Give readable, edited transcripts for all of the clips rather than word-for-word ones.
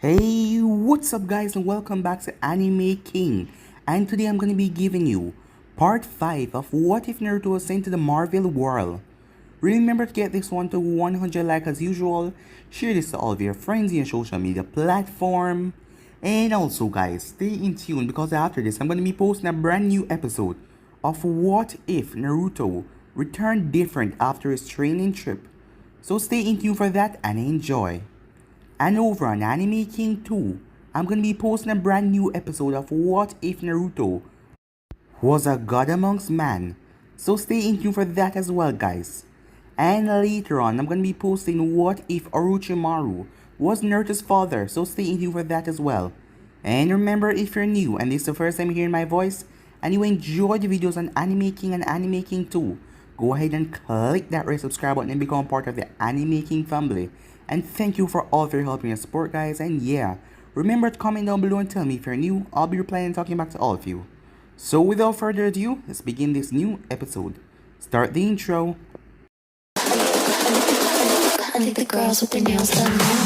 Hey, what's up guys and welcome back to Anime King, and today I'm gonna be giving you part 5 of What If Naruto was sent to the Marvel world. Remember to get this one to 100 likes as usual, share this to all of your friends in your social media platform, and also guys, stay in tune because after this I'm gonna be posting a brand new episode of What If Naruto returned different after his training trip. So stay in tune for that and enjoy. And over on Anime King 2, I'm gonna be posting a brand new episode of What If Naruto was a god amongst man. So stay in tune for that as well guys. And later on, I'm gonna be posting What If Orochimaru was Naruto's father. So stay in tune for that as well. And remember, if you're new and this is the first time hearing my voice and you enjoy the videos on Anime King and Anime King 2, go ahead and click that red subscribe button and become part of the Anime King family. And thank you for all of your help and your support guys, and yeah, remember to comment down below and tell me if you're new. I'll be replying and talking back to all of you. So without further ado, let's begin this new episode. Start the intro. I think the girls with their nails done now.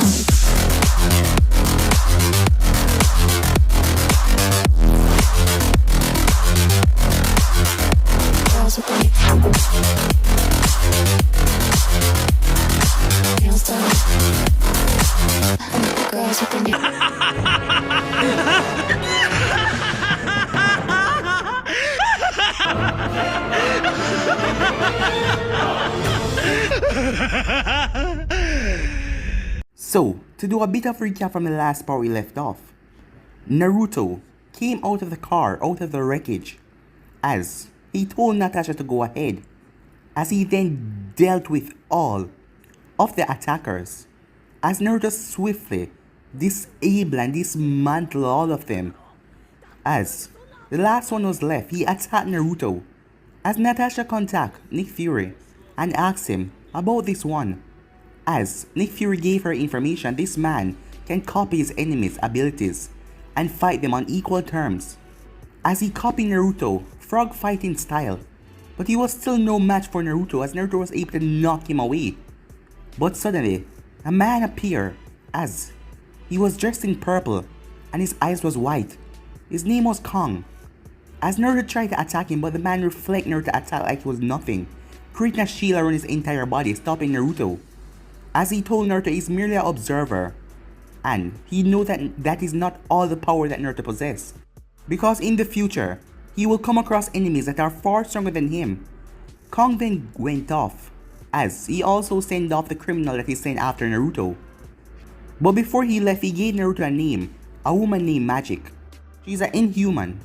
Girls with their nails done. I think the girls with their So, to do a bit of recap from the last part we left off, Naruto came out of the car, out of the wreckage, as he told Natasha to go ahead, as he then dealt with all of the attackers, as Naruto swiftly disabled and dismantled all of them. As the last one was left, he attacked Naruto, as Natasha contacted Nick Fury and asked him about this one. As Nick Fury gave her information, this man can copy his enemies' abilities and fight them on equal terms. As he copied Naruto, frog fighting style, but he was still no match for Naruto as Naruto was able to knock him away. But suddenly, a man appeared as he was dressed in purple and his eyes was white. His name was Kong. As Naruto tried to attack him, but the man reflected Naruto's attack like it was nothing, creating a shield around his entire body, stopping Naruto. As he told Naruto he's merely an observer, and he knows that that is not all the power that Naruto possesses, because in the future, he will come across enemies that are far stronger than him. Kong then went off, as he also sent off the criminal that he sent after Naruto. But before he left, he gave Naruto a name, a woman named Magic. She's an inhuman.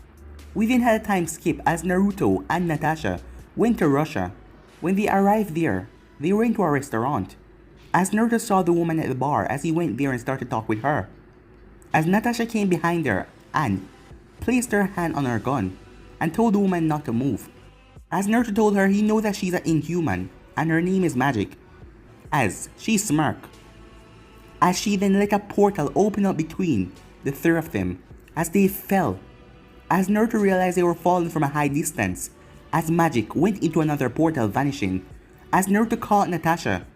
We then had a time skip as Naruto and Natasha went to Russia. When they arrived there, they went to a restaurant. As Naruto saw the woman at the bar as he went there and started to talk with her. As Natasha came behind her and placed her hand on her gun and told the woman not to move. As Naruto told her he knows that she's an inhuman and her name is Magic. As she smirked. As she then let a portal open up between the three of them as they fell. As Naruto realized they were falling from a high distance. As Magic went into another portal vanishing. As Naruto caught Natasha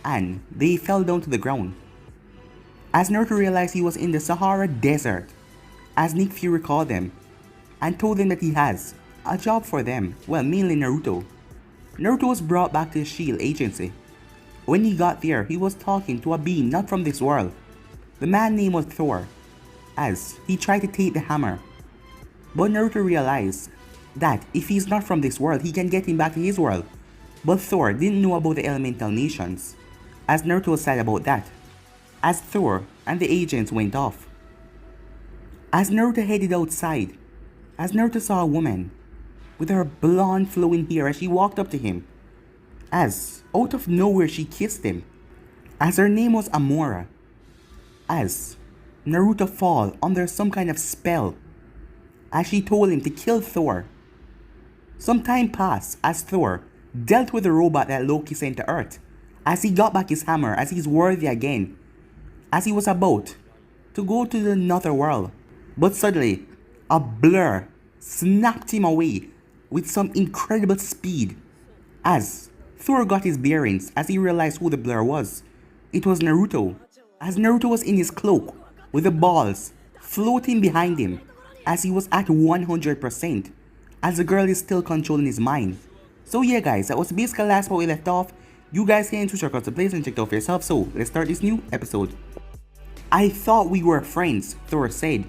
and they fell down to the ground. As Naruto realized he was in the Sahara desert, as Nick Fury called them and told them that he has a job for them, well, mainly Naruto. Naruto was brought back to the SHIELD agency. When he got there, he was talking to a being not from this world. The man's name was Thor, as he tried to take the hammer. But Naruto realized that if he's not from this world, he can get him back to his world. But Thor didn't know about the elemental nations, as Naruto was sad about that, as Thor and the agents went off. As Naruto headed outside, as Naruto saw a woman with her blonde flowing hair as she walked up to him, as out of nowhere she kissed him, as her name was Amora. As Naruto fall under some kind of spell, as she told him to kill Thor. Some time passed as Thor dealt with the robot that Loki sent to Earth, as he got back his hammer, as he's worthy again, as he was about to go to the another world. But suddenly, a blur snapped him away with some incredible speed, as Thor got his bearings as he realized who the blur was. It was Naruto, as Naruto was in his cloak, with the balls floating behind him as he was at 100%, as the girl is still controlling his mind. So yeah guys, that was basically the last part we left off. You guys can check out the place and check it out for yourself, so let's start this new episode. I thought we were friends, Thor said.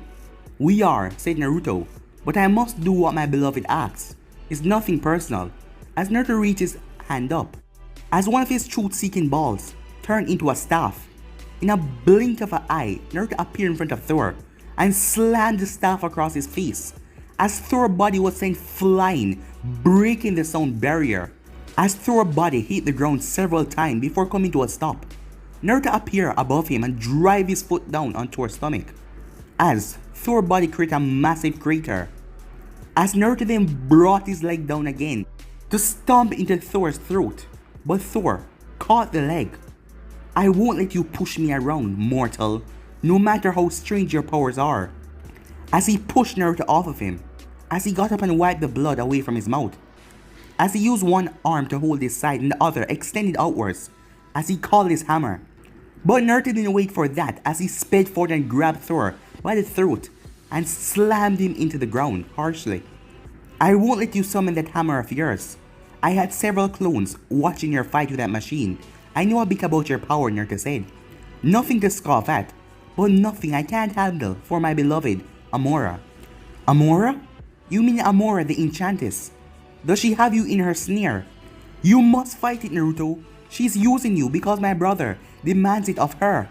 We are, said Naruto, but I must do what my beloved asks. It's nothing personal, as Naruto reached his hand up, as one of his truth-seeking balls turned into a staff. In a blink of an eye, Naruto appeared in front of Thor and slammed the staff across his face, as Thor's body was sent flying, breaking the sound barrier. As Thor's body hit the ground several times before coming to a stop, Naruto appeared above him and drive his foot down on Thor's stomach, as Thor's body created a massive crater. As Naruto then brought his leg down again to stomp into Thor's throat, but Thor caught the leg. I won't let you push me around, mortal, no matter how strange your powers are. As he pushed Naruto off of him, as he got up and wiped the blood away from his mouth, as he used one arm to hold his side and the other extended outwards, as he called his hammer. But Naruto didn't wait for that, as he sped forward and grabbed Thor by the throat and slammed him into the ground harshly. I won't let you summon that hammer of yours. I had several clones watching your fight with that machine. I know a bit about your power, Naruto said. Nothing to scoff at, but nothing I can't handle for my beloved Amora. Amora? You mean Amora the Enchantress? Does she have you in her snare? You must fight it, Naruto. She's using you because my brother demands it of her.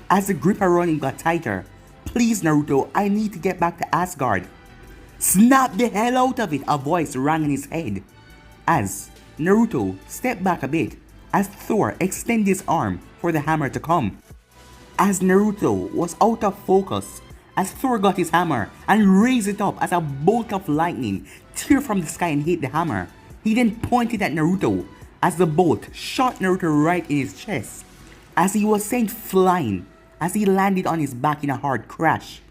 As the grip around him got tighter, please Naruto, I need to get back to Asgard. Snap the hell out of it, a voice rang in his head. As Naruto stepped back a bit, as Thor extended his arm for the hammer to come. As Naruto was out of focus, as Thor got his hammer and raised it up as a bolt of lightning tear from the sky and hit the hammer, he then pointed at Naruto as the bolt shot Naruto right in his chest, as he was sent flying as he landed on his back in a hard crash.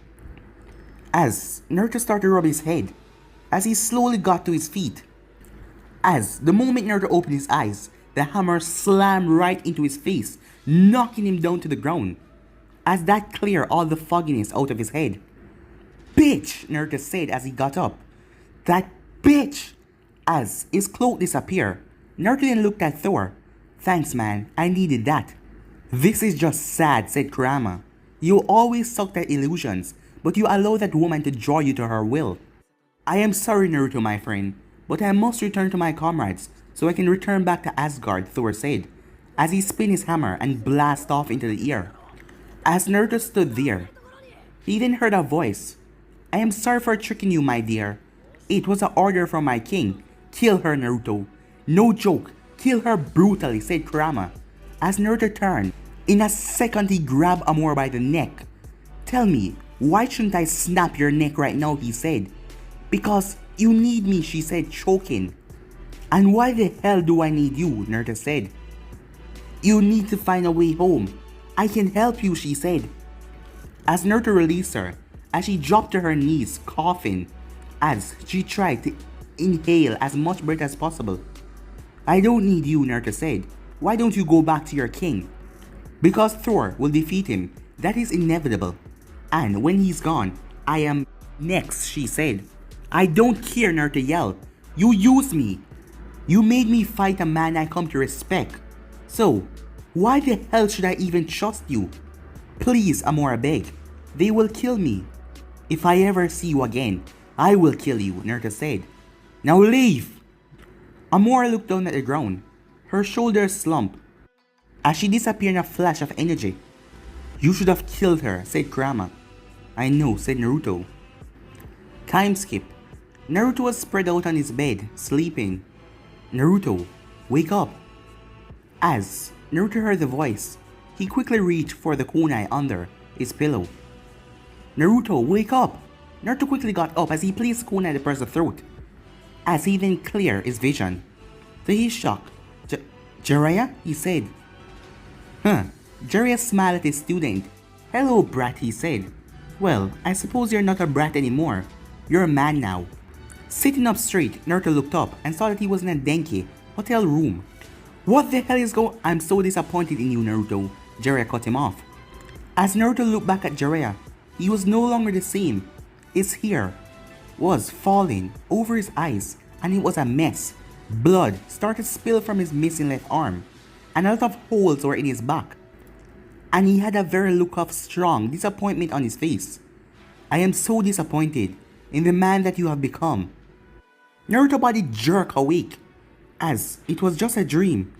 As Naruto started to rub his head, as he slowly got to his feet. As the moment Naruto opened his eyes, the hammer slammed right into his face, knocking him down to the ground, as that cleared all the fogginess out of his head. Bitch, Naruto said as he got up. That bitch! As his cloak disappeared, Naruto then looked at Thor. Thanks man, I needed that. This is just sad, said Kurama. You always sucked at illusions, but you allow that woman to draw you to her will. I am sorry Naruto my friend, but I must return to my comrades so I can return back to Asgard, Thor said, as he spun his hammer and blasted off into the air. As Naruto stood there, he then heard a voice. I am sorry for tricking you, my dear. It was an order from my king. Kill her, Naruto. No joke, kill her brutally, said Kurama. As Naruto turned, in a second he grabbed Amora by the neck. Tell me, why shouldn't I snap your neck right now, he said. Because you need me, she said, choking. And why the hell do I need you, Naruto said. You need to find a way home. I can help you, she said. As Naruto released her, as she dropped to her knees, coughing, as she tried to inhale as much breath as possible. I don't need you, Naruto said. Why don't you go back to your king? Because Thor will defeat him, that is inevitable. And when he's gone, I am next, she said. I don't care, Naruto yelled. You used me. You made me fight a man I come to respect. So, why the hell should I even trust you? Please, Amora begged. They will kill me. If I ever see you again, I will kill you, Naruto said. Now leave! Amora looked down at the ground. Her shoulders slumped as she disappeared in a flash of energy. You should have killed her, said Kurama. I know, said Naruto. Time skip. Naruto was spread out on his bed, sleeping. Naruto, wake up. As Naruto heard the voice, he quickly reached for the kunai under his pillow. Naruto, wake up! Naruto quickly got up as he placed the kunai at the person's throat, as he then cleared his vision. To his shock, Jiraiya? He said. Jiraiya smiled at his student. Hello, brat, he said. Well, I suppose you're not a brat anymore. You're a man now. Sitting up straight, Naruto looked up and saw that he was in a Denki hotel room. What the hell is going? I'm so disappointed in you, Naruto. Jiraiya cut him off. As Naruto looked back at Jiraiya, he was no longer the same. His hair was falling over his eyes and it was a mess. Blood started to spill from his missing left arm and a lot of holes were in his back. And he had a very look of strong disappointment on his face. I am so disappointed in the man that you have become. Naruto's body jerked awake as it was just a dream.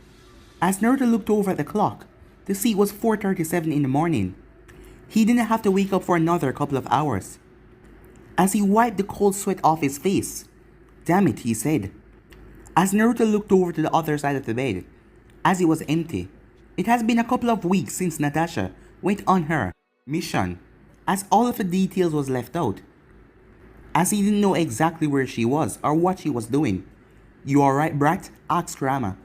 As Naruto looked over at the clock to see it was 4:37 in the morning. He didn't have to wake up for another couple of hours. As he wiped the cold sweat off his face. Damn it, he said. As Naruto looked over to the other side of the bed, as it was empty. It has been a couple of weeks since Natasha went on her mission, as all of the details was left out. As he didn't know exactly where she was or what she was doing. You alright, brat? Asked Kurama.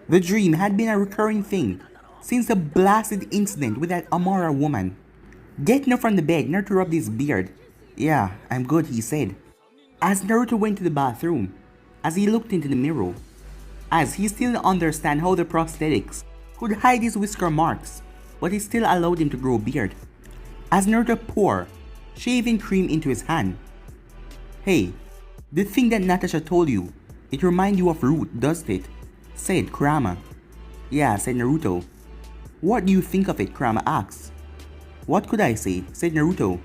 The dream had been a recurring thing since the blasted incident with that Amara woman. Getting up from the bed, Naruto rubbed his beard. Yeah, I'm good, he said. As Naruto went to the bathroom, as he looked into the mirror, as he still didn't understand how the prosthetics could hide his whisker marks, but it still allowed him to grow a beard. As Naruto poured shaving cream into his hand. Hey, the thing that Natasha told you, it reminds you of Root, doesn't it? Said Kurama. Yeah, said Naruto. What do you think of it? Kurama asked. What could I say? Said Naruto.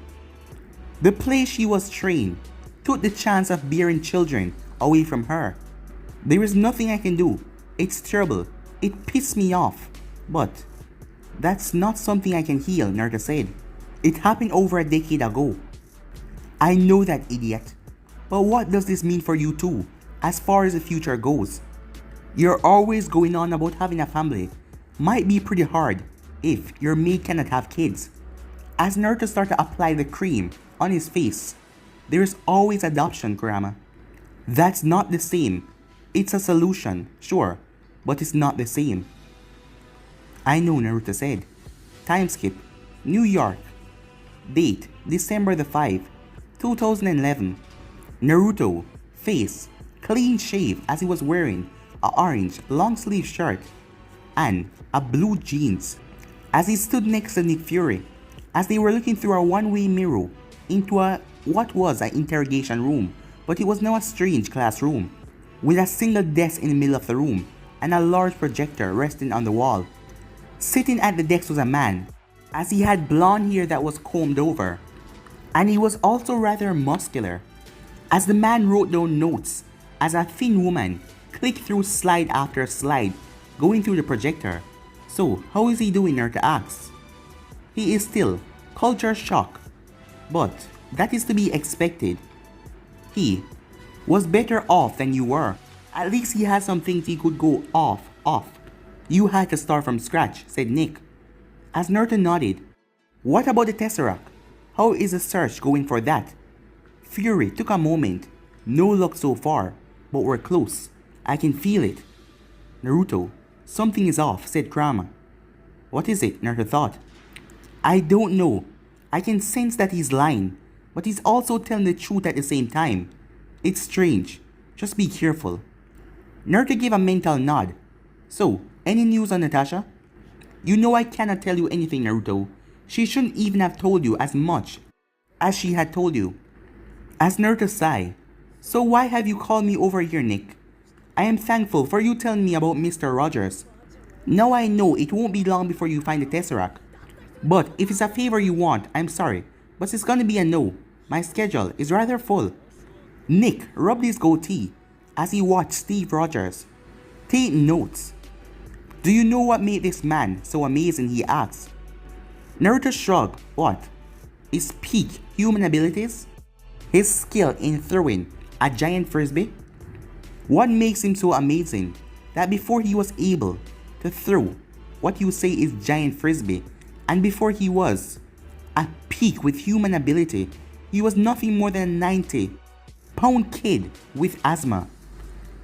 The place she was trained took the chance of bearing children away from her. There is nothing I can do. It's terrible. It pissed me off. But that's not something I can heal, Naruto said. It happened over a decade ago. I know that, idiot. But what does this mean for you too, as far as the future goes? You're always going on about having a family. Might be pretty hard if your maid cannot have kids. As Naruto started to apply the cream on his face, there is always adoption, Kurama. That's not the same. It's a solution, sure, but it's not the same. I know, Naruto said. Time skip. New York. Date, December the 5th, 2011. Naruto, face, clean shave as he was wearing a orange long sleeve shirt and a blue jeans. As he stood next to Nick Fury, as they were looking through a one-way mirror into what was an interrogation room, but it was now a strange classroom, with a single desk in the middle of the room and a large projector resting on the wall. Sitting at the desk was a man, as he had blonde hair that was combed over, and he was also rather muscular. As the man wrote down notes, as a thin woman clicked through slide after slide, going through the projector. So, how is he doing, Naruto asked. He is still culture shock, but that is to be expected. He was better off than you were. At least he has some things he could go off. You had to start from scratch, said Nick. As Naruto nodded. What about the Tesseract? How is the search going for that? Fury took a moment. No luck so far, but we're close. I can feel it. Naruto, something is off, said Kurama. What is it? Naruto thought. I don't know. I can sense that he's lying, but he's also telling the truth at the same time. It's strange. Just be careful. Naruto gave a mental nod. So, any news on Natasha? You know I cannot tell you anything, Naruto. She shouldn't even have told you as much as she had told you. As Naruto sighed. So why have you called me over here, Nick? I am thankful for you telling me about Mr. Rogers. Now I know it won't be long before you find the Tesseract. But if it's a favor you want, I'm sorry, but it's gonna be a no. My schedule is rather full. Nick rubbed his goatee as he watched Steve Rogers take notes. Do you know what made this man so amazing? He asked. Naruto shrugged. What? His peak human abilities? His skill in throwing a giant frisbee? What makes him so amazing that before he was able to throw what you say is giant frisbee, and before he was at peak with human ability, he was nothing more than a 90-pound kid with asthma.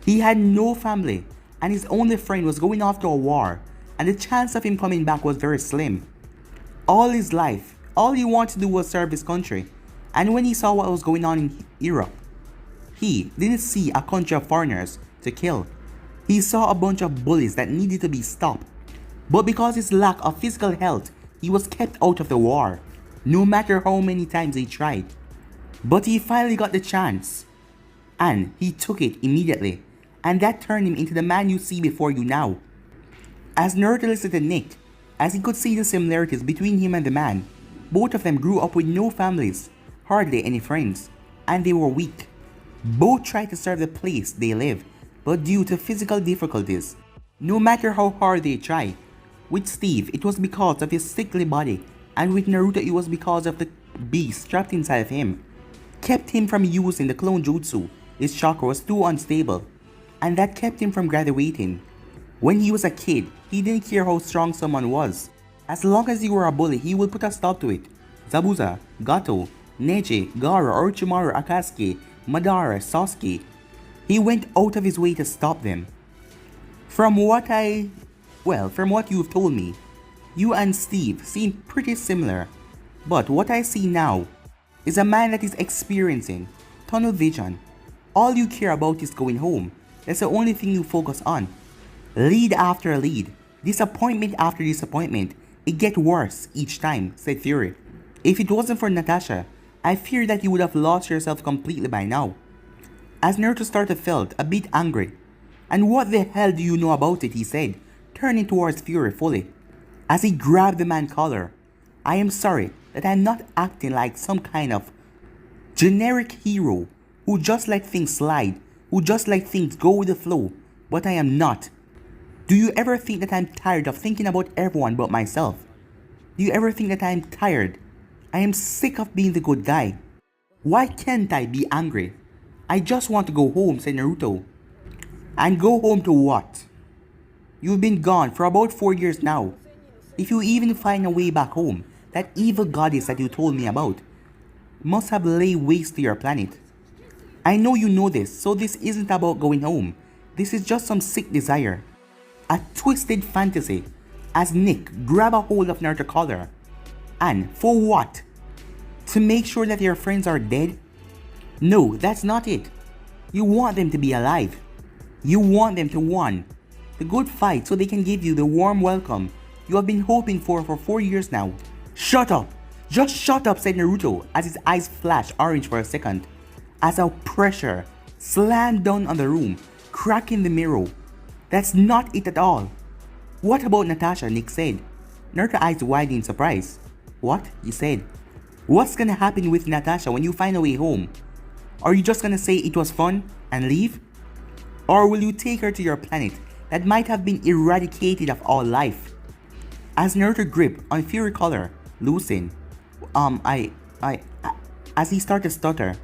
He had no family, and his only friend was going off to a war, and the chance of him coming back was very slim. All his life, all he wanted to do was serve his country, and when he saw what was going on in Europe, he didn't see a country of foreigners to kill. He saw a bunch of bullies that needed to be stopped. But because his lack of physical health he was kept out of the war, no matter how many times he tried. But he finally got the chance, and he took it immediately, and that turned him into the man you see before you now. As Naruto listened to Nick, as he could see the similarities between him and the man, both of them grew up with no families, hardly any friends, and they were weak. Both tried to serve the place they lived, but due to physical difficulties, no matter how hard they tried. With Steve, it was because of his sickly body, and with Naruto it was because of the beast trapped inside of him. Kept him from using the clone jutsu, his chakra was too unstable, and that kept him from graduating. When he was a kid, he didn't care how strong someone was. As long as you were a bully, he would put a stop to it. Zabuza, Gato, Neji, Gaara, Orochimaru, Akatsuki, Madara, Sasuke. He went out of his way to stop them. From what you've told me, you and Steve seem pretty similar. But what I see now is a man that is experiencing tunnel vision. All you care about is going home. That's the only thing you focus on. Lead after lead, disappointment after disappointment. It gets worse each time, said Fury. If it wasn't for Natasha, I fear that you would have lost yourself completely by now. As Naruto started felt a bit angry. And what the hell do you know about it, he said, turning towards Fury fully. As he grabbed the man's collar. I am sorry that I'm not acting like some kind of generic hero who just let things slide, who just let things go with the flow, but I am not. Do you ever think that I'm tired of thinking about everyone but myself? Do you ever think that I'm tired? I am sick of being the good guy. Why can't I be angry? I just want to go home, said Naruto. And go home to what? You've been gone for about 4 years now. If you even find a way back home, that evil goddess that you told me about must have laid waste to your planet. I know you know this, so this isn't about going home. This is just some sick desire. A twisted fantasy, as Nick grabbed a hold of Naruto's collar. And for what? To make sure that your friends are dead? No, that's not it. You want them to be alive. You want them to win the good fight so they can give you the warm welcome you have been hoping for 4 years now. Shut up! Just shut up, said Naruto as his eyes flashed orange for a second. As a pressure slammed down on the room, cracking the mirror. That's not it at all. What about Natasha? Nick said. Naruto's eyes widened in surprise. What? He said. What's gonna happen with Natasha when you find a way home? Are you just gonna say it was fun and leave? Or will you take her to your planet that might have been eradicated of all life? As Naruto's grip on Fury collar loosened, as he started to stutter,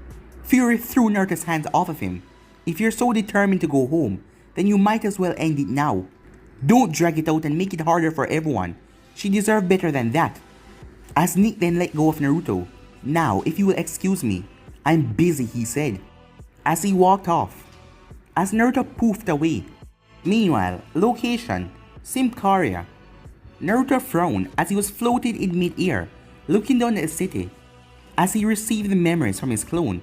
Fury threw Naruto's hands off of him. If you're so determined to go home, then you might as well end it now. Don't drag it out and make it harder for everyone. She deserved better than that. As Nick then let go of Naruto. Now, if you will excuse me, I'm busy, he said, as he walked off. As Naruto poofed away. Meanwhile, location, Symkaria. Naruto frowned as he was floated in mid-air, looking down at the city, as he received the memories from his clone.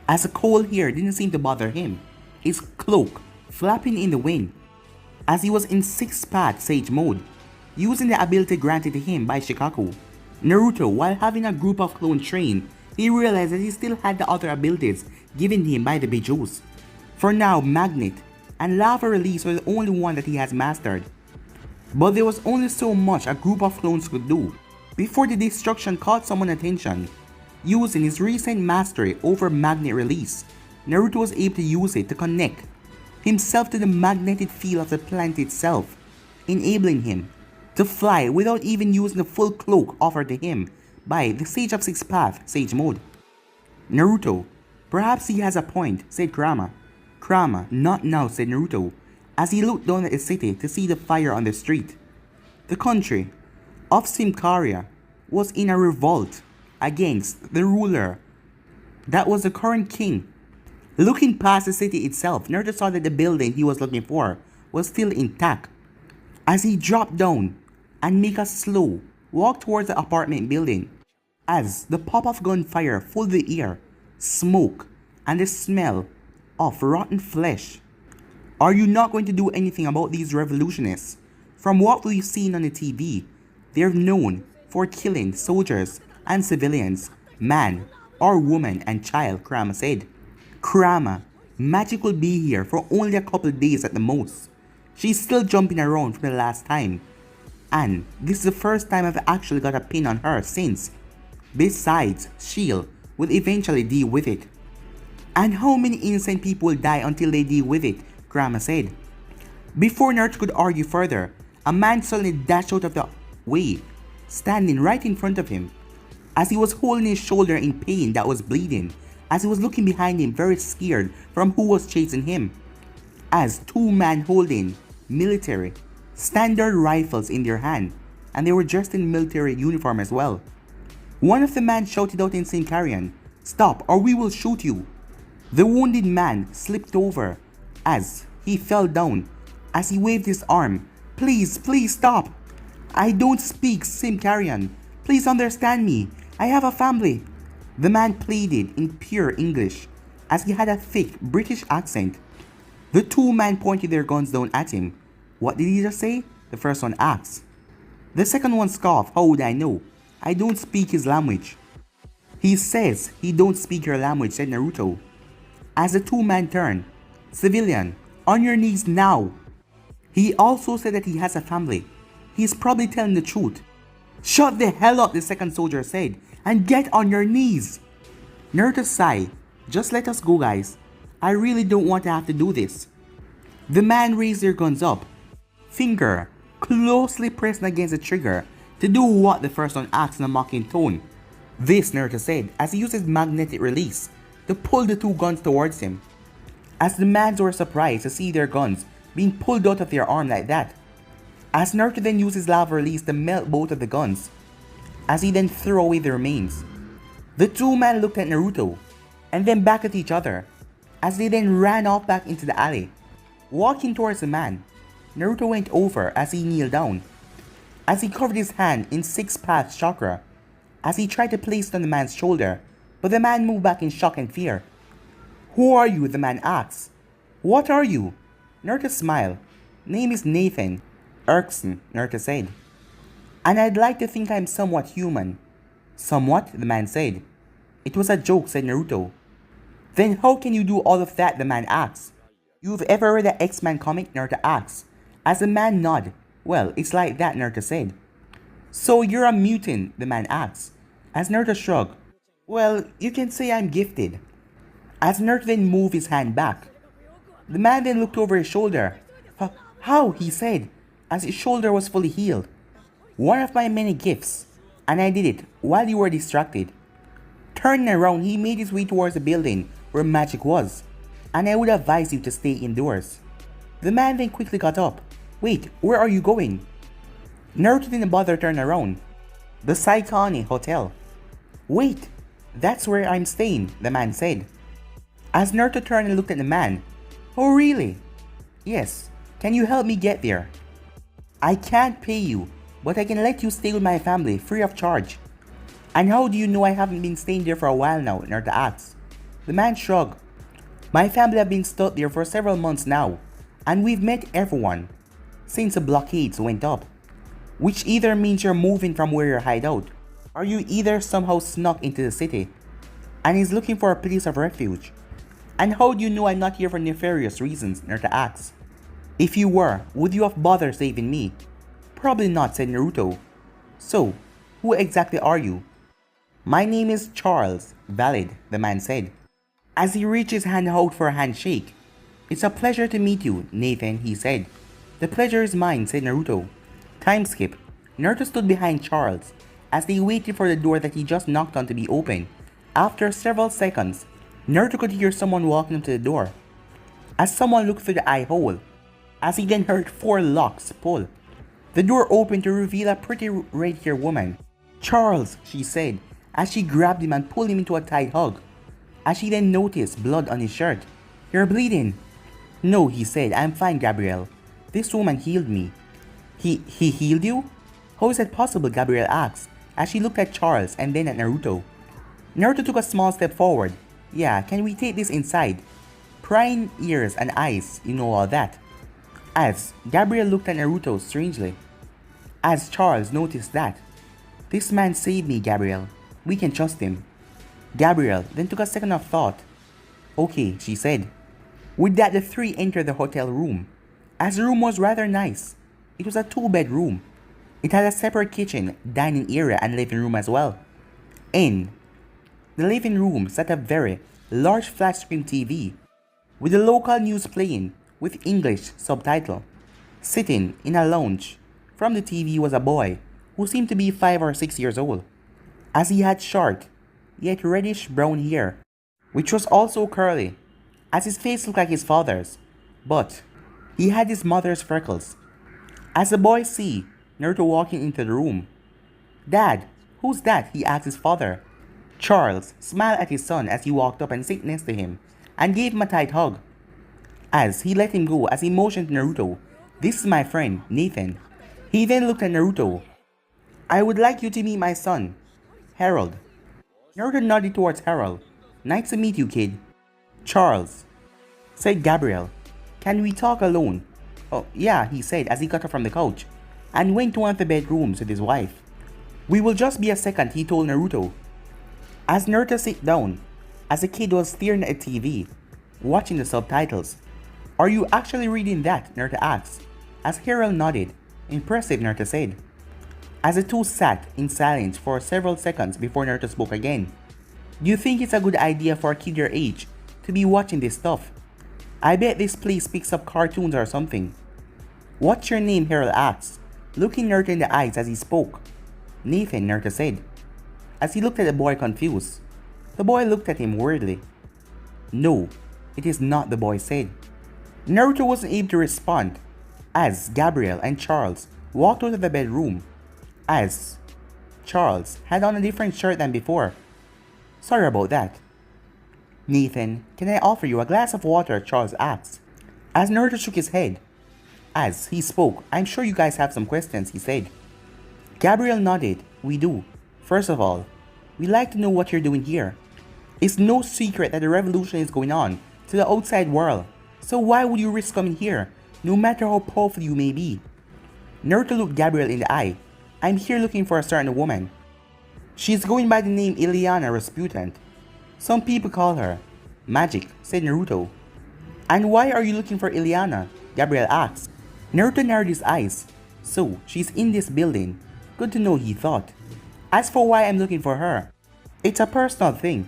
As the cold here didn't seem to bother him, his cloak flapping in the wind, as he was in 6th path Sage mode, using the ability granted to him by Shikaku. Naruto, while having a group of clones train, he realized that he still had the other abilities given him by the Bijous. For now, Magnet and Lava Release were the only one that he has mastered. But there was only so much a group of clones could do before the destruction caught someone's attention. Using his recent mastery over Magnet Release, Naruto was able to use it to connect himself to the magnetic field of the planet itself, enabling him to fly without even using the full cloak offered to him by the Sage of 6th Path Sage mode. Naruto, perhaps he has a point, said Kurama. Kurama, not now, said Naruto, as he looked down at the city to see the fire on the street. The country of Symkaria was in a revolt against the ruler that was the current king. Looking past the city itself, Naruto saw that the building he was looking for was still intact. As he dropped down and made a slow walk towards the apartment building, as the pop of gunfire filled the air, smoke, and the smell of rotten flesh. Are you not going to do anything about these revolutionists? From what we've seen on the TV, they're known for killing soldiers and civilians, man or woman and child, Kurama said. Kurama, magic will be here for only a couple days at the most. She's still jumping around from the last time. And this is the first time I've actually got a pin on her since. Besides, Shield will eventually deal with it. And how many innocent people will die until they deal with it, Kurama said. Before Naruto could argue further, a man suddenly dashed out of the way, standing right in front of him. As he was holding his shoulder in pain that was bleeding, as he was looking behind him very scared from who was chasing him. As two men holding military standard rifles in their hand, and they were dressed in military uniform as well. One of the men shouted out in Symkarian, "Stop or we will shoot you." The wounded man slipped over as he fell down as he waved his arm. "Please, please stop. I don't speak Symkarian. Please understand me. I have a family." The man pleaded in pure English as he had a thick British accent. The two men pointed their guns down at him. "What did he just say?" the first one asked. The second one scoffed. "How would I know? I don't speak his language." "He says he don't speak your language," said Naruto. As the two men turned, "Civilian, on your knees now." He also said that he has a family. He's probably telling the truth. "Shut the hell up," the second soldier said, "and get on your knees." Naruto sighed. "Just let us go, guys. I really don't want to have to do this." The man raised their guns up, finger closely pressed against the trigger to do what the first one asked in a mocking tone. This, Naruto said, as he used his magnetic release to pull the two guns towards him. As the mans were surprised to see their guns being pulled out of their arm like that. As Naruto then used his lava release to melt both of the guns, as he then threw away the remains. The two men looked at Naruto, and then back at each other, as they then ran off back into the alley. Walking towards the man, Naruto went over as he kneeled down, as he covered his hand in 6 path chakra, as he tried to place it on the man's shoulder, but the man moved back in shock and fear. "Who are you?" the man asked. "What are you?" Naruto smiled. "Name is Nathan Erkson," Naruto said. "And I'd like to think I'm somewhat human." "Somewhat?" the man said. "It was a joke," said Naruto. "Then how can you do all of that?" the man asked. "You've ever read the X-Men comic?" Naruto asked. As the man nodded. "Well, it's like that," Naruto said. "So you're a mutant?" the man asked. As Naruto shrugged. "Well, you can say I'm gifted." As Naruto then moved his hand back. The man then looked over his shoulder. "How?" he said, as his shoulder was fully healed. "One of my many gifts, and I did it while you were distracted." Turning around, he made his way towards the building where magic was, and I would advise you to stay indoors. The man then quickly got up. "Wait, where are you going?" Naruto didn't bother to turn around. "The Saikane Hotel." "Wait, that's where I'm staying," the man said. As Naruto turned and looked at the man. "Oh really?" "Yes, can you help me get there?" "I can't pay you, but I can let you stay with my family free of charge." "And how do you know I haven't been staying there for a while now?" Naruto asked. The man shrugged. "My family have been stuck there for several months now, and we've met everyone since the blockades went up. Which either means you're moving from where you hide out, or you either somehow snuck into the city, and is looking for a place of refuge." "And how do you know I'm not here for nefarious reasons?" Naruto asked. "If you were, would you have bothered saving me?" "Probably not," said Naruto. "So, who exactly are you?" "My name is Charles, Valid," the man said, as he reached his hand out for a handshake. "It's a pleasure to meet you, Nathan," he said. "The pleasure is mine," said Naruto. Time skip. Naruto stood behind Charles as they waited for the door that he just knocked on to be opened. After several seconds, Naruto could hear someone walking up to the door. As someone looked through the eye hole, as he then heard 4 locks pull. The door opened to reveal a pretty red-haired woman. "Charles," she said, as she grabbed him and pulled him into a tight hug. As she then noticed blood on his shirt. "You're bleeding." "No," he said, "I'm fine, Gabrielle. This woman healed me." He healed you? How is that possible?" Gabrielle asked, as she looked at Charles and then at Naruto. Naruto took a small step forward. "Yeah, can we take this inside? Prying ears and eyes, you know all that." As Gabrielle looked at Naruto strangely. as Charles noticed that. This man saved me, Gabrielle. We can trust him. Gabrielle then took a second of thought. Okay, she said. With that, the three entered the hotel room. As the room was rather nice. It was a 2-bed room. It had a separate kitchen, dining area and living room as well. In the living room sat a very large flat screen TV with the local news playing with English subtitle. Sitting in a lounge from the TV was a boy who seemed to be 5 or 6 years old, as he had short yet reddish brown hair, which was also curly, as his face looked like his father's, but he had his mother's freckles. As the boy see Naruto walking into the room, "Dad, who's that?" he asked his father. Charles smiled at his son as he walked up and sat next to him and gave him a tight hug. As he let him go as he motioned to Naruto, "This is my friend, Nathan." He then looked at Naruto. "I would like you to meet my son, Harold." Naruto nodded towards Harold. "Nice to meet you, kid." "Charles," said Gabriel, "can we talk alone?" "Oh, yeah," he said as he got up from the couch and went to one of the bedrooms with his wife. "We will just be a second," he told Naruto. As Naruto sat down, as the kid was staring at the TV, watching the subtitles. "Are you actually reading that?" Naruto asked. As Harold nodded. "Impressive," Naruto said. As the two sat in silence for several seconds before Naruto spoke again. "Do you think it's a good idea for a kid your age to be watching this stuff? I bet this place picks up cartoons or something." "What's your name?" Harold asked, looking Naruto in the eyes as he spoke. "Nathan," Naruto said. As he looked at the boy confused, the boy looked at him weirdly. "No, it is not," the boy said. Naruto wasn't able to respond as Gabriel and Charles walked out of the bedroom, as Charles had on a different shirt than before. "Sorry about that." "Nathan, can I offer you a glass of water?" Charles asked, as Naruto shook his head. As he spoke, "I'm sure you guys have some questions," he said. Gabriel nodded. "We do. First of all, we'd like to know what you're doing here. It's no secret that the revolution is going on to the outside world, so why would you risk coming here, no matter how powerful you may be?" Naruto looked Gabriel in the eye. "I'm here looking for a certain woman. She's going by the name Ileana Rasputin. Some people call her Magic," said Naruto. "And why are you looking for Ileana?" Gabriel asked. Naruto narrowed his eyes. "So, she's in this building. Good to know," he thought. "As for why I'm looking for her, it's a personal thing."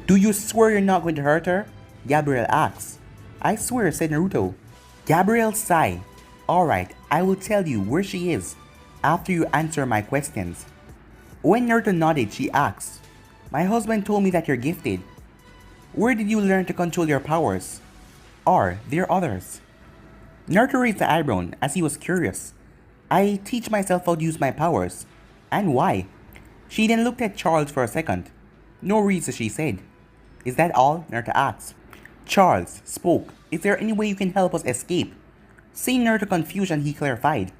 "Do you swear you're not going to hurt her?" Gabriel asked. "I swear," said Naruto. Gabriel sighed. "Alright, I will tell you where she is after you answer my questions." When Naruto nodded, she asked, "My husband told me that you're gifted. Where did you learn to control your powers? Are there others?" Naruto raised the eyebrow as he was curious. "I teach myself how to use my powers. And why?" She then looked at Charles for a second. "No reason," she said. "Is that all?" Naruto asked. Charles spoke. "Is there any way you can help us escape?" Seeing Naruto's confusion, he clarified.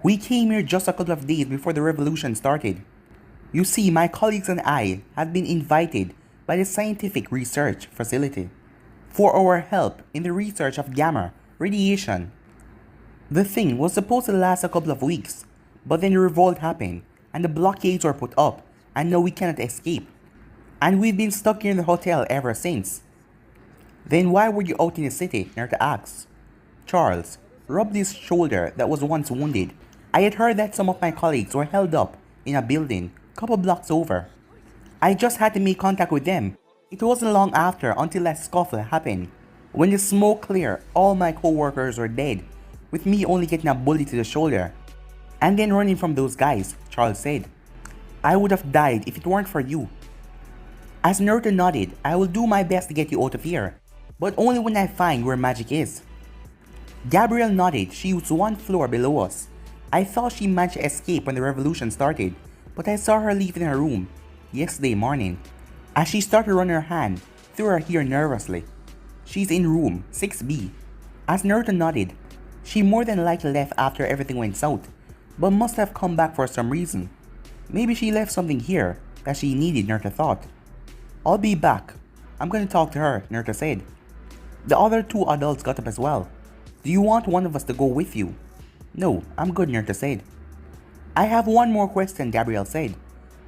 "We came here just a couple of days before the revolution started. You see, my colleagues and I have been invited by the scientific research facility for our help in the research of gamma radiation. The thing was supposed to last a couple of weeks, but then the revolt happened and the blockades were put up, and now we cannot escape. And we've been stuck here in the hotel ever since." "Then why were you out in the city?" Naruto asked. Charles rubbed his shoulder that was once wounded. "I had heard that some of my colleagues were held up in a building a couple blocks over. I just had to make contact with them. It wasn't long after until that scuffle happened. When the smoke cleared, all my co-workers were dead, with me only getting a bullet to the shoulder. And then running from those guys," Charles said. "I would have died if it weren't for you." As Naruto nodded, "I will do my best to get you out of here, but only when I find where magic is." Gabrielle nodded. "She was one floor below us. I thought she managed to escape when the revolution started, but I saw her leaving her room yesterday morning." As she started to run her hand through her hair nervously. "She's in room 6B. As Naruto nodded, "She more than likely left after everything went south, but must have come back for some reason. Maybe she left something here that she needed," Naruto thought. "I'll be back. I'm going to talk to her," Naruto said. The other two adults got up as well. "Do you want one of us to go with you?" "No, I'm good," Naruto said. I have one more question, Gabriel said.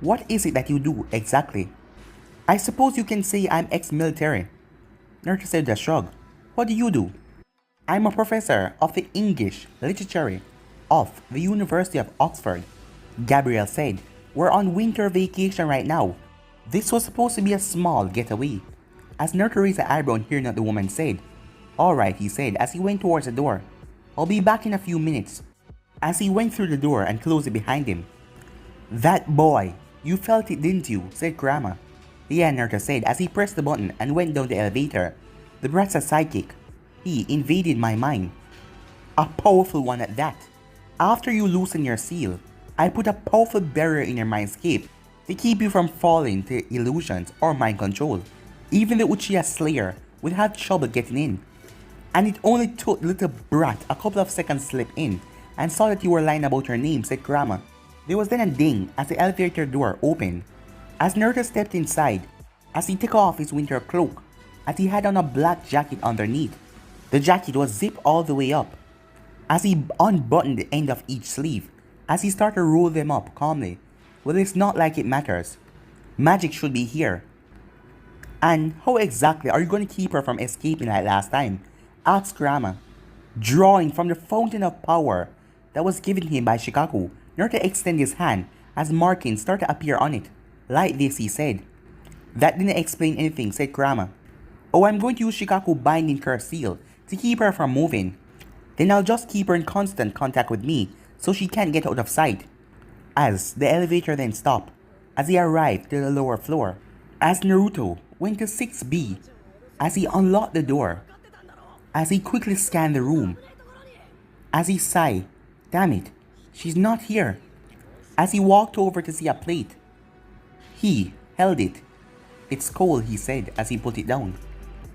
What is it that you do, exactly? I suppose you can say I'm ex-military. Naruto said with a shrug. What do you do? I'm a professor of the English literature of the University of Oxford. Gabriel said, we're on winter vacation right now. This was supposed to be a small getaway. As Naruto raised an eyebrow hearing what the woman said. Alright, he said as he went towards the door. I'll be back in a few minutes. As he went through the door and closed it behind him. That boy, you felt it, didn't you? Said Kurama. Yeah, Naruto said as he pressed the button and went down the elevator. The brat's a psychic. He invaded my mind. A powerful one at that. After you loosen your seal, I put a powerful barrier in your mindscape to keep you from falling to illusions or mind control. Even the Uchiha Slayer would have trouble getting in. And it only took the little brat a couple of seconds to slip in and saw that you were lying about your name, said Kurama. There was then a ding as the elevator door opened. As Naruto stepped inside, as he took off his winter cloak, as he had on a black jacket underneath. The jacket was zipped all the way up. As he unbuttoned the end of each sleeve, as he started to roll them up calmly. Well, it's not like it matters. Magic should be here. And how exactly are you going to keep her from escaping like last time? Asked Kurama. Drawing from the fountain of power that was given him by Shikaku, Naruto extended his hand as markings started to appear on it. Like this, he said. That didn't explain anything, said Kurama. Oh, I'm going to use Shikaku binding curse seal to keep her from moving. Then I'll just keep her in constant contact with me so she can't get out of sight. As the elevator then stopped, as he arrived to the lower floor, as Naruto went to 6B, as he unlocked the door, as he quickly scanned the room, as he sighed, damn it, she's not here. As he walked over to see a plate, he held it. It's cold, he said as he put it down.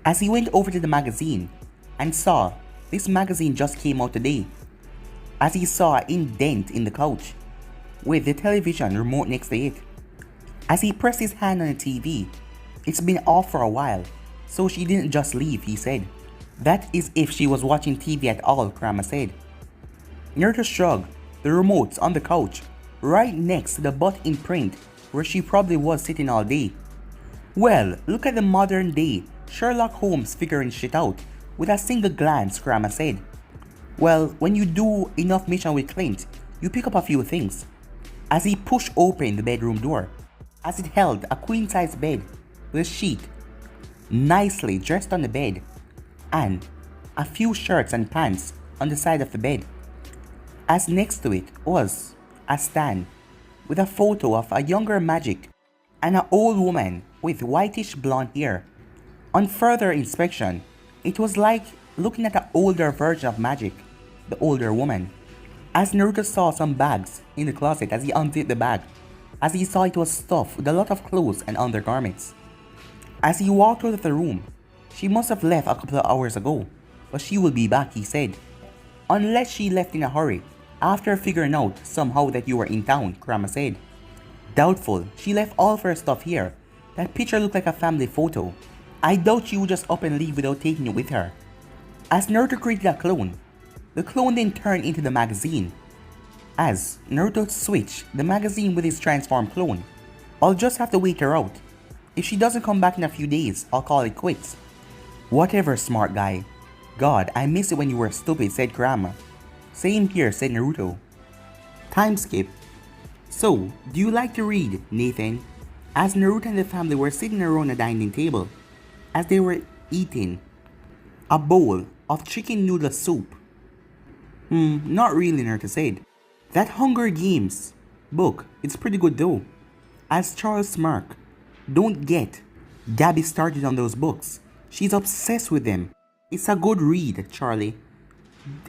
As he went over to the magazine and saw this magazine just came out today. As he saw an indent in the couch with the television remote next to it. As he pressed his hand on the TV, it's been off for a while, so she didn't just leave, he said. That is if she was watching TV at all, Kurama said. Naruto shrugged. The remote's on the couch, right next to the butt imprint where she probably was sitting all day. Well, look at the modern day Sherlock Holmes figuring shit out with a single glance, Kurama said. Well, when you do enough mission with Clint, you pick up a few things. As he pushed open the bedroom door, as it held a queen-size bed with a sheet nicely dressed on the bed and a few shirts and pants on the side of the bed. As next to it was a stand with a photo of a younger Magic and an old woman with whitish blonde hair. On further inspection, it was like looking at an older version of Magic, the older woman. As Naruto saw some bags in the closet as he unzipped the bag, as he saw it was stuffed with a lot of clothes and undergarments. As he walked out of the room, she must have left a couple of hours ago, but she will be back, he said. Unless she left in a hurry, after figuring out somehow that you were in town, Kurama said. Doubtful, she left all of her stuff here. That picture looked like a family photo. I doubt she would just up and leave without taking it with her. As Naruto created a clone, the clone then turned into the magazine. As Naruto switched the magazine with his transformed clone, I'll just have to wait her out. If she doesn't come back in a few days, I'll call it quits. Whatever, smart guy. God, I miss it when you were stupid, said Kurama. Same here, said Naruto. Time skip. So, do you like to read, Nathan? As Naruto and the family were sitting around a dining table, as they were eating a bowl of chicken noodle soup. Not really, Naruto said. That Hunger Games book, it's pretty good though. As Charles smirked. Don't get. Gabby started on those books. She's obsessed with them. It's a good read, Charlie.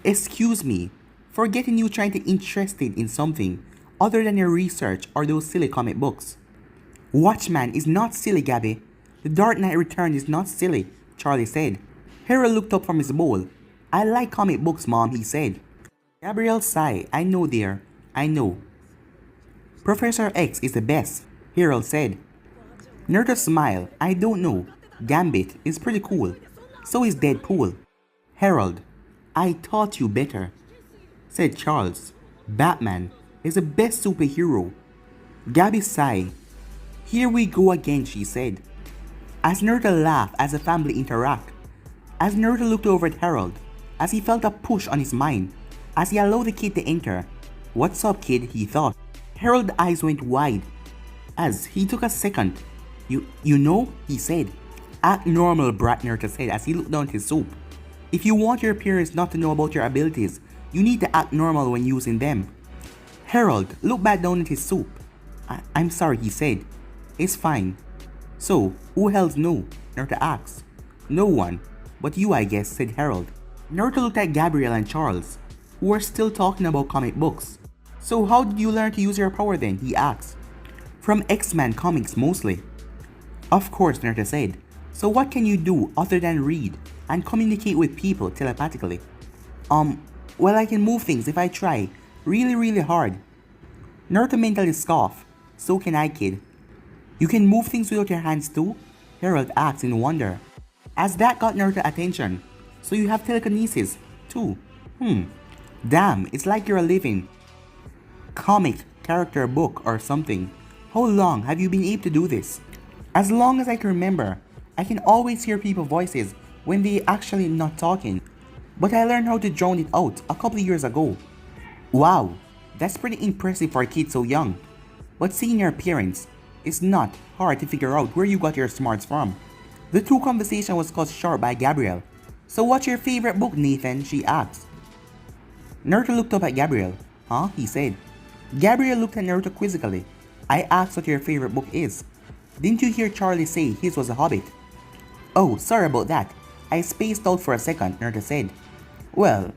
Excuse me for getting you trying to interested in something other than your research or those silly comic books. Watchman is not silly, Gabby. The Dark Knight Returns is not silly, Charlie said. Harold looked up from his bowl. I like comic books, Mom, he said. Gabrielle sighed. I know, dear. I know. Professor X is the best, Harold said. Naruto smiled. I don't know. Gambit is pretty cool. So is Deadpool. Harold, I taught you better, said Charles. Batman. is the best superhero. Gabby sighed. Here we go again, she said. As Naruto laughed as the family interact. As Naruto looked over at Harold, as he felt a push on his mind, as he allowed the kid to enter. What's up, kid? He thought. Harold's eyes went wide as he took a second. You know, he said. Act normal, brat, Naruto said as he looked down at his soup. If you want your peers not to know about your abilities, you need to act normal when using them. Harold looked back down at his soup. I'm sorry, he said. It's fine. So, who else knew? Naruto asked. No one, but you, I guess, said Harold. Naruto looked at Gabriel and Charles, who were still talking about comic books. So how did you learn to use your power then? He asked. From X-Men comics mostly. Of course, Naruto said. So what can you do other than read and communicate with people telepathically? Well, I can move things if I try really hard. Naruto mentally scoffed. So can I, kid. You can move things without your hands too? Harold asked in wonder. As that got Naruto's attention. So you have telekinesis too? Damn, it's like you're a living comic character book or something. How long have you been able to do this? As long as I can remember. I can always hear people's voices when they actually not talking. But I learned how to drown it out a couple of years ago. Wow, that's pretty impressive for a kid so young. But seeing your appearance, it's not hard to figure out where you got your smarts from. The two conversation was cut short by Gabriel. So what's your favorite book, Nathan? She asked. Naruto looked up at Gabriel. Huh? He said. Gabriel looked at Naruto quizzically. I asked what your favorite book is. Didn't you hear Charlie say his was a Hobbit? Oh, sorry about that. I spaced out for a second, Naruto said. Well,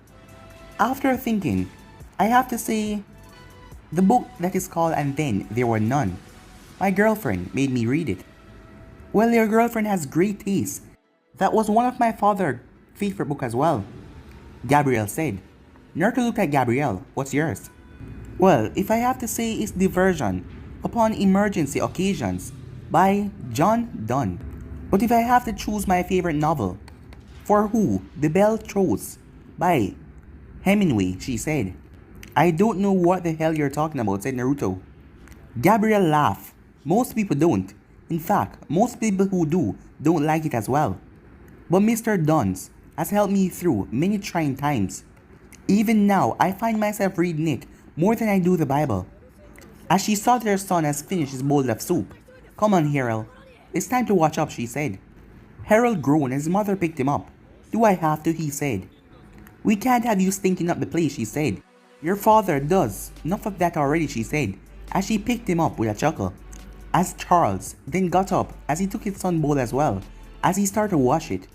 after thinking, I have to say, the book that is called And Then There Were None. My girlfriend made me read it. Well, your girlfriend has great taste. That was one of my father's favorite book as well. Gabriel said. Naruto looked at Gabriel. What's yours? Well, if I have to say, it's Diversion Upon Emergency Occasions by John Donne. But if I have to choose my favorite novel, For Who the Bell Throws by Hemingway, she said. I don't know what the hell you're talking about, said Naruto. Gabriel laughed. Most people don't. In fact, most people who do don't like it as well. But Mr. Duns has helped me through many trying times. Even now, I find myself reading it more than I do the Bible. As she saw that her son has finished his bowl of soup. Come on, Harold. It's time to watch up, she said. Harold groaned as his mother picked him up. Do I have to? He said. We can't have you stinking up the place, she said. Your father does. Enough of that already, she said, as she picked him up with a chuckle. As Charles then got up as he took his son's bowl as well, as he started to wash it.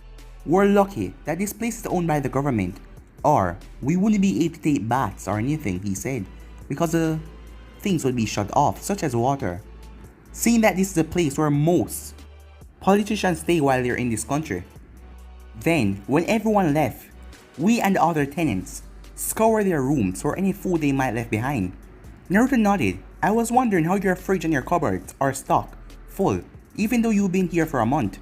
We're lucky that this place is owned by the government, or we wouldn't be able to take baths or anything, he said, because the things would be shut off, such as water. Seeing that this is a place where most politicians stay while they're in this country. Then, when everyone left, we and the other tenants scoured their rooms for any food they might left behind. Naruto nodded. I was wondering how your fridge and your cupboards are stocked full, even though you've been here for a month.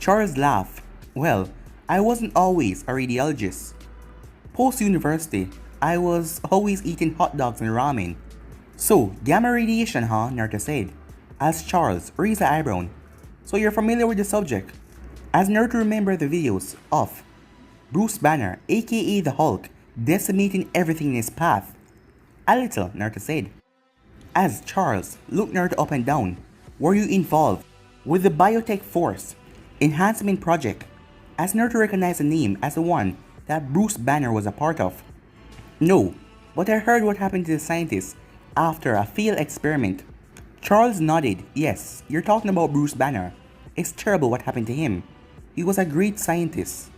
Charles laughed. Well, I wasn't always a radiologist. Post-university, I was always eating hot dogs and ramen. So, gamma radiation, huh? Naruto said, as Charles raised an eyebrow. So you're familiar with the subject? As Naruto remembered the videos of Bruce Banner, aka the Hulk, decimating everything in his path. A little, Naruto said. As Charles looked Naruto up and down. Were you involved with the Biotech Force Enhancement Project? As Naruto recognized the name as the one that Bruce Banner was a part of. No, but I heard what happened to the scientists after a failed experiment. Charles nodded. Yes, you're talking about Bruce Banner. It's terrible what happened to him. He was a great scientist.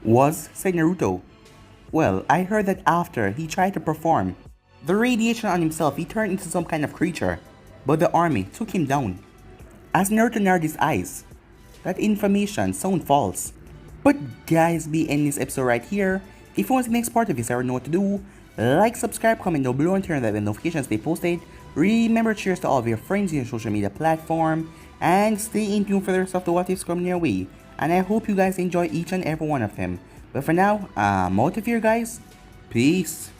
Was, said Naruto. Well, I heard that after he tried to perform the radiation on himself, he turned into some kind of creature, but the army took him down. As Naruto narrowed his eyes, that information sounded false. But guys, be ending this episode right here. If you want the next part of this, I already know what to do. Like, subscribe, comment down below, and turn on the notifications stay posted. Remember, cheers to all of your friends in your social media platform, and stay in tune for the rest of the what ifs coming your way. And I hope you guys enjoy each and every one of them. But for now, I'm out of here, guys. Peace.